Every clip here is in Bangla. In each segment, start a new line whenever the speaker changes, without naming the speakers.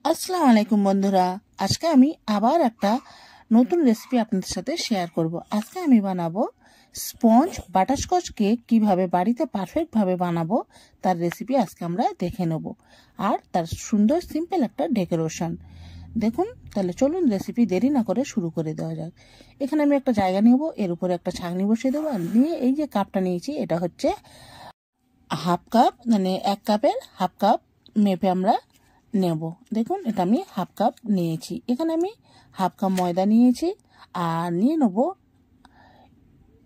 আসসালামু আলাইকুম বন্ধুরা, আজকে আমি আবার একটা নতুন রেসিপি আপনাদের সাথে শেয়ার করব। আজকে আমি বানাবো স্পঞ্জ বাটারস্কচ কেক। কিভাবে বাড়িতে পারফেক্টভাবে বানাবো তার রেসিপি আজকে আমরা দেখে নেব, আর তার সুন্দর সিম্পল একটা ডেকোরেশন দেখুন। তাহলে চলুন রেসিপি দেরি না করে শুরু করে দেওয়া যাক। এখানে আমি একটা জায়গা নেব, এর উপরে একটা ছাঁকনি বসিয়ে দেবো, আর নিয়ে এই যে কাপটা নিয়েছি এটা হচ্ছে হাফ কাপ, মানে 1 কাপের হাফ কাপ মেপে আমরা নেব। দেখুন এটা আমি হাফ কাপ নিয়েছি। এখানে আমি হাফ কাপ ময়দা নিয়েছি, আর নিয়ে নেব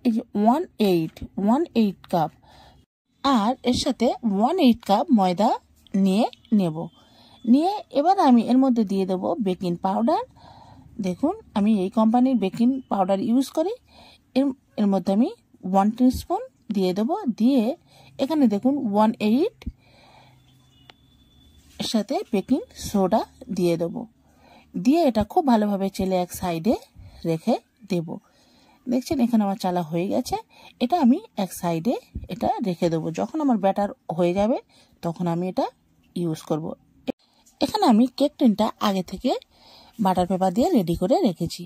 এই যে 1/8 কাপ, আর এর সাথে 1/8 কাপ ময়দা নিয়ে নেব। নিয়ে এবার আমি এর মধ্যে দিয়ে দেব বেকিং পাউডার। দেখুন আমি এই কোম্পানির বেকিং পাউডার ইউজ করি। এর মধ্যে আমি 1 টিস্পুন দিয়ে দেব। দিয়ে এখানে দেখুন 1/8 এর সাথে বেকিং সোডা দিয়ে দেবো। দিয়ে এটা খুব ভালোভাবে চেলে এক সাইডে রেখে দেব। দেখছেন এখানে আমার চালা হয়ে গেছে। এটা আমি এক সাইডে এটা রেখে দেবো। যখন আমার ব্যাটার হয়ে যাবে তখন আমি এটা ইউজ করব। এখানে আমি কেক টিনটা আগে থেকে বাটার পেপার দিয়ে রেডি করে রেখেছি।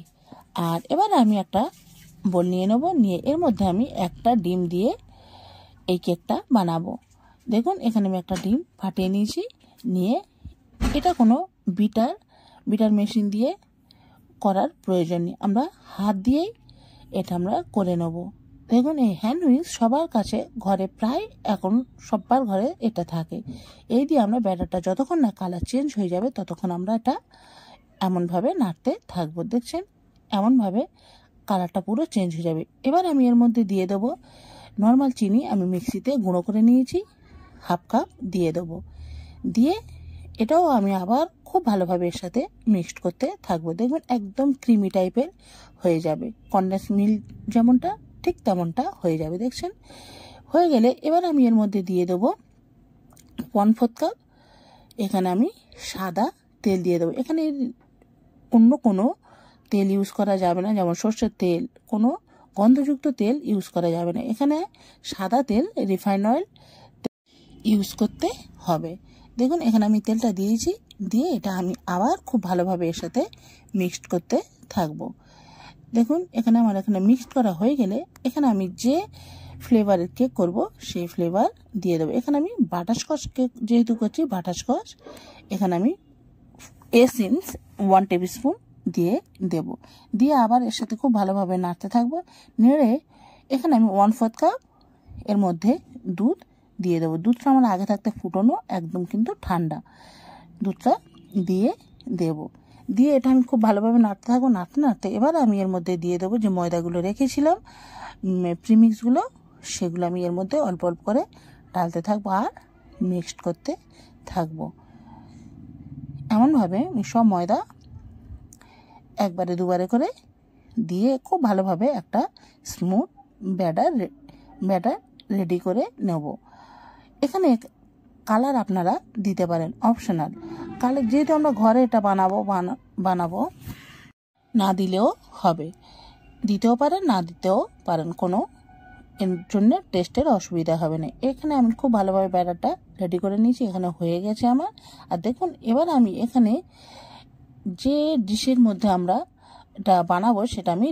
আর এবার আমি একটা বোল নিয়ে নেব। নিয়ে এর মধ্যে আমি একটা ডিম দিয়ে এই কেকটা বানাবো। দেখুন এখানে আমি একটা ডিম ফাটিয়ে নিয়েছি। নিয়ে এটা কোনো বিটার মেশিন দিয়ে করার প্রয়োজন নেই, আমরা হাত দিয়েই এটা আমরা করে নেব। দেখুন এই হ্যান্ড উইক্স সবার কাছে ঘরে, প্রায় এখন সবার ঘরে এটা থাকে। এই দিয়ে আমরা ব্যাটারটা যতক্ষণ না কালার চেঞ্জ হয়ে যাবে ততক্ষণ আমরা এটা এমনভাবে নাড়তে থাকবো। দেখছেন এমনভাবে কালারটা পুরো চেঞ্জ হয়ে যাবে। এবার আমি এর মধ্যে দিয়ে দেবো নর্মাল চিনি, আমি মিক্সিতে গুঁড়ো করে নিয়েছি, হাফ কাপ দিয়ে দেবো। দিয়ে এটাও আমি আবার খুব ভালোভাবে এর সাথে মিক্সড করতে থাকবো। দেখবেন একদম ক্রিমি টাইপের হয়ে যাবে, কনডেন্স মিল্ক যেমনটা ঠিক তেমনটা হয়ে যাবে। দেখছেন হয়ে গেলে এবার আমি এর মধ্যে দিয়ে দেবো 1/4 কাপ। এখানে আমি সাদা তেল দিয়ে দেবো। এখানে অন্য কোনো তেল ইউজ করা যাবে না, যেমন সর্ষের তেল, কোনো গন্ধযুক্ত তেল ইউজ করা যাবে না। এখানে সাদা তেল, রিফাইন অয়েল ইউজ করতে হবে। দেখুন এখানে আমি তেলটা দিয়েছি। দিয়ে এটা আমি আবার খুব ভালোভাবে এর সাথে মিক্সড করতে থাকবো। দেখুন এখানে আমার মিক্সড করা হয়ে গেলে এখানে আমি যে ফ্লেভারের কেক করব সেই ফ্লেভার দিয়ে দেবো। এখানে আমি বাটারস্কচ কেক যেহেতু করছি, বাটারস্কচ এখানে আমি এসেন্স 1 টেবিল স্পুন দিয়ে দেব। দিয়ে আবার এর সাথে খুব ভালোভাবে নাড়তে থাকবো। নেড়ে এখানে আমি 1/4 কাপ এর মধ্যে দুধ দিয়ে দেবো। দুধটা আমার আগে থাকতে ফুটানো, একদম কিন্তু ঠান্ডা দুধটা দিয়ে দেব। দিয়ে এটা আমি খুব ভালোভাবে নাড়তে থাকবো। নাড়তে এবার আমি এর মধ্যে দিয়ে দেবো যে ময়দাগুলো রেখেছিলাম প্রিমিক্সগুলো, সেগুলো আমি এর মধ্যে অল্প অল্প করে ঢালতে থাকবো আর মিক্সড করতে থাকবো। এমনভাবে আমি সব ময়দা একবারে দুবারে করে দিয়ে খুব ভালোভাবে একটা স্মুথ ব্যাটার রেডি করে নেব। এখানে কালার আপনারা দিতে পারেন, অপশনাল কালার, যেহেতু আমরা ঘরে এটা বানাবো না দিলেও হবে, দিতেও পারেন না দিতেও পারেন, কোনো এর জন্য টেস্টের অসুবিধা হবে না। এখানে আমি খুব ভালোভাবে ব্যাটারটা রেডি করে নিয়েছি। এখানে হয়ে গেছে আমার। আর দেখুন এবার আমি এখানে যে ডিশের মধ্যে আমরা এটা বানাবো সেটা আমি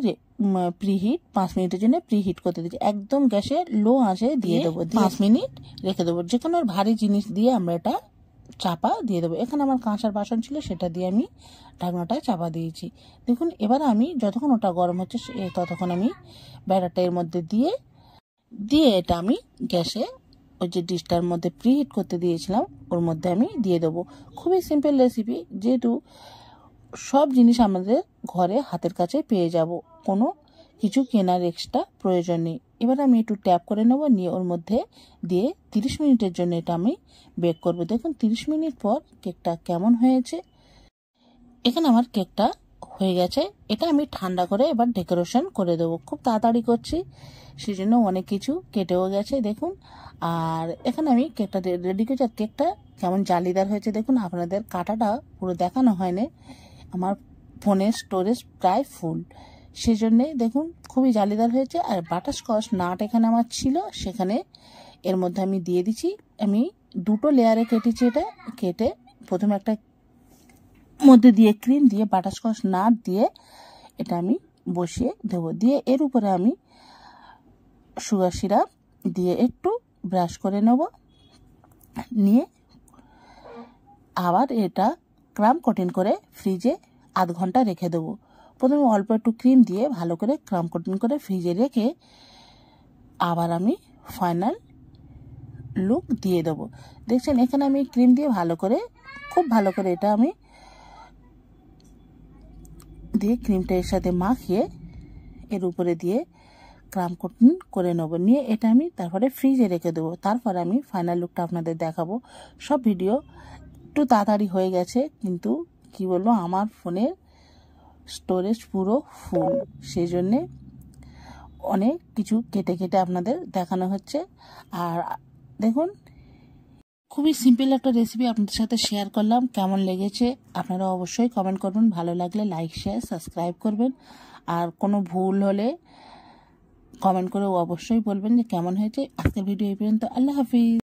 প্রিহিট 5 মিনিটের জন্য প্রিহিট করতে দিচ্ছি। একদম গ্যাসে লো আঁচে দিয়ে দেবো। 5 মিনিট রেখে দেবো। যে কোনো ভারী জিনিস দিয়ে আমরা এটা চাপা দিয়ে দেবো। এখানে আমার কাঁসার বাসন ছিল, সেটা দিয়ে আমি ঢাকনাটা চাপা দিয়েছি। দেখুন এবার আমি যতক্ষণ ওটা গরম হচ্ছে ততক্ষণ আমি ব্যাটারটা এর মধ্যে দিয়ে এটা আমি গ্যাসে ওই যে ডিশটার মধ্যে প্রিহিট করতে দিয়েছিলাম ওর মধ্যে আমি দিয়ে দেবো। খুবই সিম্পল রেসিপি, যেহেতু সব জিনিস আমাদের ঘরে হাতের কাছে পেয়ে যাব, কোনো কিছু কেনার এক্সট্রা প্রয়োজন নেই। এবার আমি একটু ট্যাপ করে নেব, নিয়ে ওর মধ্যে দিয়ে 30 মিনিটের জন্য এটা আমি বেক করব। দেখুন 30 মিনিট পর কেকটা কেমন হয়েছে। এখানে আমার কেকটা হয়ে গেছে। এটা আমি ঠান্ডা করে এবার ডেকোরেশন করে দেবো। খুব তাড়াতাড়ি করছি, সেই জন্য অনেক কিছু কেটেও গেছে দেখুন। আর এখানে আমি কেকটা রেডি করেছি। আর কেকটা কেমন জালিদার হয়েছে দেখুন। আপনাদের কাটাটা পুরো দেখানো হয়নি, আমার ফোনের স্টোরেজ প্রায় ফুল, সেজন্যে দেখুন খুবই জালিদার হয়েছে। আর বাটারস্কচ নাট এখানে আমার ছিল, সেখানে এর মধ্যে আমি দিয়ে দিচ্ছি। আমি 2টো লেয়ারে কেটেছি। এটা কেটে প্রথমে একটা মধ্যে দিয়ে ক্রিম দিয়ে বাটারস্কচ নাট দিয়ে এটা আমি বসিয়ে দেবো। দিয়ে এর উপরে আমি সুগার সিরাপ দিয়ে একটু ব্রাশ করে নেব, নিয়ে আবার এটা ক্রাম কোটিং করে ফ্রিজে আধ ঘন্টা রেখে দেবো। প্রথমে অল্প একটু ক্রিম দিয়ে ভালো করে ক্রাম কোটিং করে ফ্রিজে রেখে আবার আমি ফাইনাল লুক দিয়ে দেবো। দেখছেন এখানে আমি ক্রিম দিয়ে খুব ভালো করে এটা আমি দিয়ে ক্রিমটা এর সাথে মাখিয়ে এর উপরে দিয়ে ক্রাম কোটিং করে নেবো, নিয়ে এটা আমি তারপরে ফ্রিজে রেখে দেবো। তারপর আমি ফাইনাল লুকটা আপনাদের দেখাবো। সব ভিডিও একটু তাড়াতাড়ি হয়ে গেছে, কিন্তু কি বলবো আমার ফোনের স্টোরেজ পুরো ফুল, সেই জন্যে অনেক কিছু কেটে কেটে আপনাদের দেখানো হচ্ছে। আর দেখুন খুবই সিম্পল একটা রেসিপি আপনাদের সাথে শেয়ার করলাম। কেমন লেগেছে আপনারা অবশ্যই কমেন্ট করবেন, ভালো লাগলে লাইক শেয়ার সাবস্ক্রাইব করবেন। আর কোনো ভুল হলে কমেন্ট করে অবশ্যই বলবেন যে কেমন হয়েছে। আজকের ভিডিও এই পর্যন্ত। আল্লাহ হাফিজ।